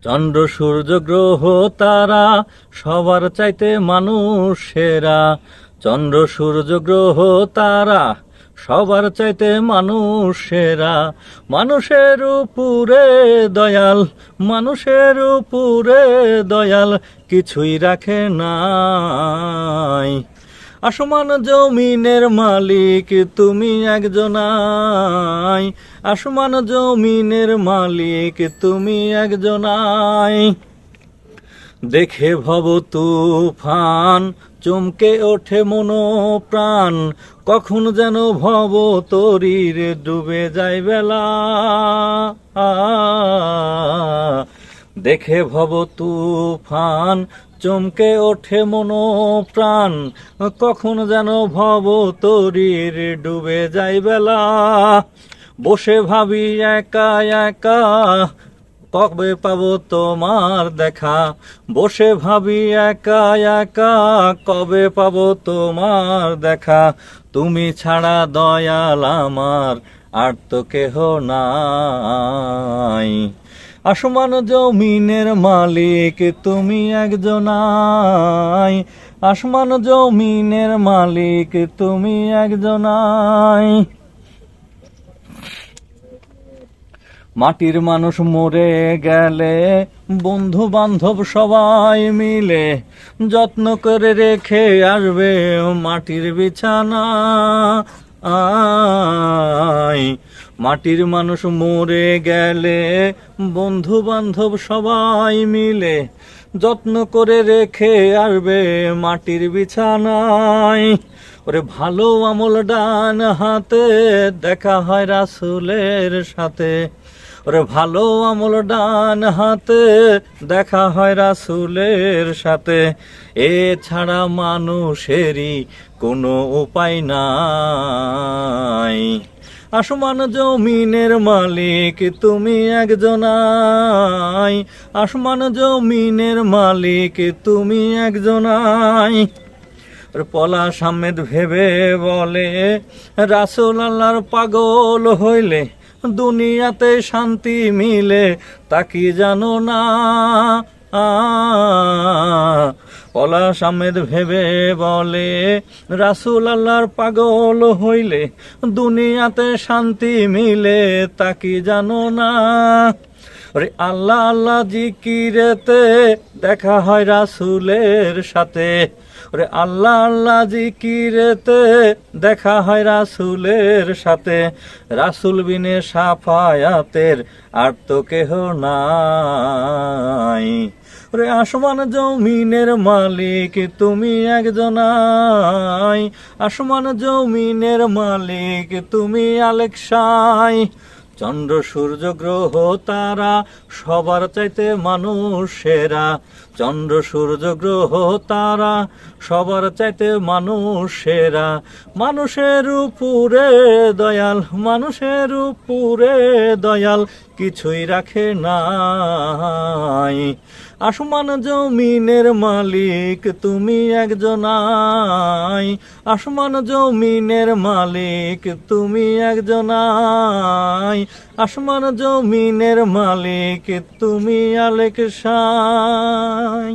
চন্দ্র সূর্য গ্রহ তারা সবার চাইতে মানুষেরা। চন্দ্র সূর্য গ্রহ তারা সবার চাইতে মানুষেরা। মানুষের উপরে দয়াল, মানুষের উপরে দয়াল কিছুই রাখে নাই। আসমান জমিনের মালিক তুমি একজনাই। আসমান জমিনের মালিক তুমি একজনাই। দেখে ভব তুফান চমকে ওঠে মনো প্রাণ, কখন যেন ভব তরীর ডুবে যায় বেলা। দেখে ভব তুফান চমকে ওঠে মনো প্রাণ, কখন যেন ভব তরীর ডুবে যায় বেলা। বসে ভাবি একা একা কবে পাবো তোমার দেখা। বসে ভাবি একা একা কবে পাবো তোমার দেখা। তুমি ছাড়া দয়াল আমার আর তো কেহ নাই। আসমান জমিনের মালিক তুমি একজনাই। আসমান জমিনের মালিক তুমি একজনাই। মাটির মানুষ মরে গেলে বন্ধু বান্ধব সবাই মিলে যত্ন করে রেখে আসবে মাটির বিছানা। মাটির মানুষ মরে গেলে বন্ধু বান্ধব সবাই মিলে যত্ন করে রেখে আসবে মাটির বিছানায়। ওরে ভালো আমল ডান হাতে দেখা হয় রাসূলের সাথে। ওরে ভালো আমল ডান হাতে দেখা হয় রাসূলের সাথে। এছাড়া মানুষেরই কোনো উপায় নাই। আসমান জমিনের মালিক তুমি একজনাই। আসমান জমিনের মালিক তুমি একজনাই। পলাশ আহমেদ ভেবে বলে রাসূল আল্লাহর পাগল হইলে দুনিয়াতে শান্তি মিলে, তা কি জানো না। পলাশ আহমেদ ভেবে বলে রাসূল আল্লাহর পাগল হইলে দুনিয়াতে শান্তি মিলে, তা কি জানো না। ওরে আল্লাহ আল্লাহ জিকিরেতে দেখা হয় রাসূলের সাথে। ওরে আল্লাহ আল্লাহ জিকিরেতে দেখা হয় রাসূলের সাথে। রাসূল বিনে সাফায়াতের আর তো কেহ নাই। ওরে আসমান জমিনের মালিক তুমি একজনাই। আসমান জমিনের মালিক তুমি আলেকশাই। চন্দ্র সূর্য গ্রহ তারা সবার চাইতে মানুষেরা। চন্দ্র সূর্য গ্রহ তারা সবার চাইতে মানুষেরা। মানুষের উপরে দয়াল, মানুষের উপরে দয়াল কিছুই রাখে নাই। আসমান জমিনের মালিক তুমি একজনাই। আসমান জমিনের মালিক তুমি একজনাই। আসমান জমিনের মালিক তুমি আলেকশাই।